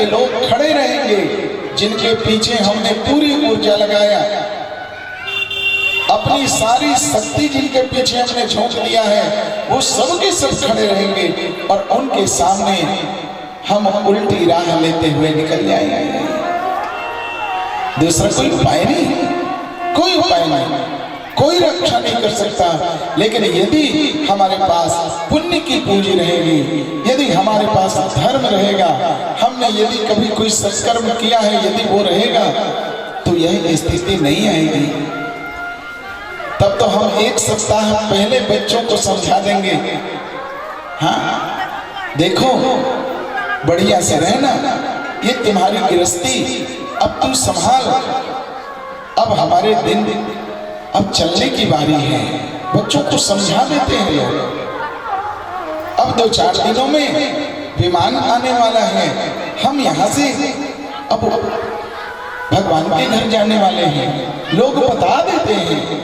के लोग खड़े रहेंगे जिनके पीछे हमने पूरी ऊर्जा लगाया, अपनी सारी शक्ति जिनके पीछे हमने झोंक दिया है, वो सब के सब खड़े रहेंगे और उनके सामने हम उल्टी राह लेते हुए निकल जाएंगे। दूसरा कोई उपाय नहीं, कोई उपाय नहीं, कोई रक्षा नहीं कर सकता। लेकिन यदि हमारे पास पुण्य की पूंजी रहेगी, यदि हमारे पास धर्म रहेगा, हमने यदि कभी कोई सत्कर्म किया है, यदि वो रहेगा, तो यह स्थिति नहीं आएगी। तब तो हम एक सप्ताह पहले बच्चों को समझा देंगे, हाँ देखो बढ़िया से रहना, ये तुम्हारी गृहस्थी, अब तू संभाल, अब हमारे दिन अब चलने की बारी है। बच्चों को समझा देते हैं लोग। अब 2-4 दिनों में विमान आने वाला है, हम यहाँ से अब भगवान के घर जाने वाले हैं, लोग बता देते हैं।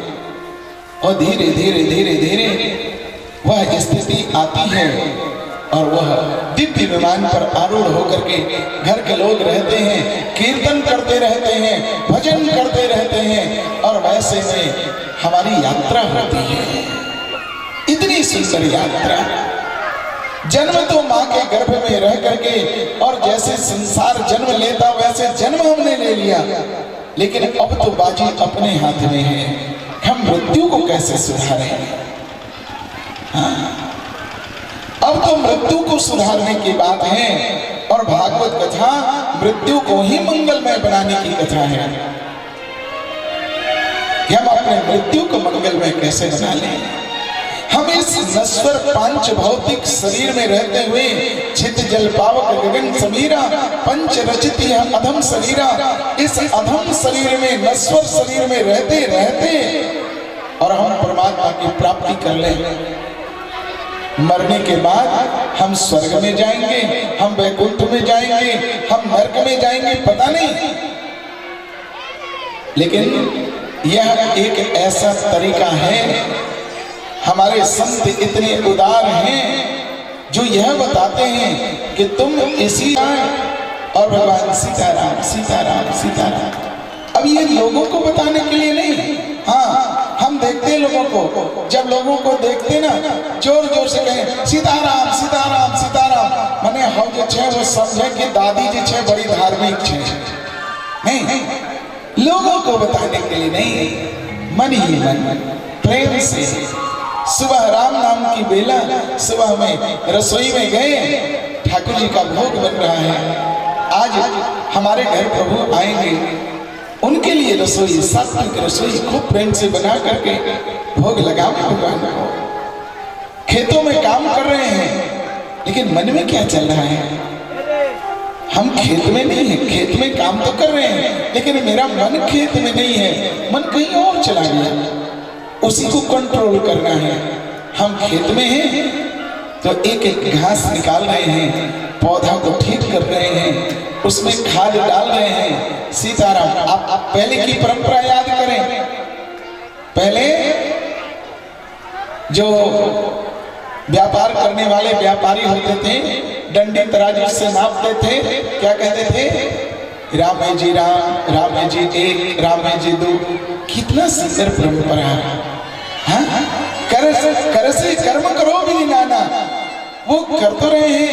और धीरे धीरे धीरे धीरे वह स्थिति आती है और वह दिव्य विमान पर आरूढ़ होकर के घर के लोग रहते हैं, कीर्तन करते रहते हैं, भजन करते रहते हैं और वैसे में हमारी यात्रा होती है। इतनी सुंदर यात्रा। जन्म तो माँ के गर्भ में रह करके और जैसे संसार जन्म लेता वैसे जन्म हमने ले लिया, लेकिन अब तो बाजी अपने हाथ में है, हम मृत्यु को कैसे सुधारें। हाँ, अब तो मृत्यु को सुधारने की बात है और भागवत कथा मृत्यु को ही मंगलमय बनाने की कथा है कि हम अपने मृत्यु को मंगलमय कैसे बना लें। हम इस नश्वर पांच भौतिक शरीर में रहते हुए छित जल पावक गगन समीरा पंच रचित अधम शरीरा, इस अधम शरीर में नश्वर शरीर में रहते रहते और हम परमात्मा की प्राप्ति कर लें। मरने के बाद हम स्वर्ग में जाएंगे, हम वैकुंठ में जाएंगे, हम नरक में जाएंगे, पता नहीं। लेकिन यह एक ऐसा तरीका है, हमारे संत इतने उदार हैं जो यह बताते हैं कि तुम इसी और भगवान सीताराम सीताराम सीताराम। अब ये लोगों को बताने के लिए नहीं, हाँ हम देखते हैं लोगों को, जब लोगों को देखते ना जोर जोर से कहें सीताराम सीताराम सीताराम, माने हम जो छे वो समझे कि दादी जी छे बड़ी धार्मिक छे, नहीं, लोगों को बताने के लिए नहीं, मन ही मन प्रेम से। सुबह राम नाम की बेला, सुबह में रसोई में गए, ठाकुर जी का भोग बन रहा है, आज हमारे घर प्रभु आएंगे, उनके लिए रसोई सात्विक रसोई खूब प्रेम से बना करके भोग लगाओ भगवान को। खेतों में काम कर रहे हैं, लेकिन मन में क्या चल रहा है? हम खेत में नहीं है, खेत में काम तो कर रहे हैं, लेकिन मेरा मन खेत में नहीं है, मन कहीं और चला गया, उसी को कंट्रोल करना है। हम खेत में हैं तो एक एक घास निकाल रहे हैं, पौधा को ठीक कर रहे हैं, उसमें खाद डाल रहे हैं। सीताराम, आप पहले की परंपरा याद करें, पहले जो व्यापार करने वाले व्यापारी होते थे, डंडी तराजू से नापते थे, क्या कहते थे? राम जी राम, राम जी एक, राम जी दो। कितना सुंदर परंपरा है। हाँ? कर से कर्म करो भी नाना, वो कर तो रहे हैं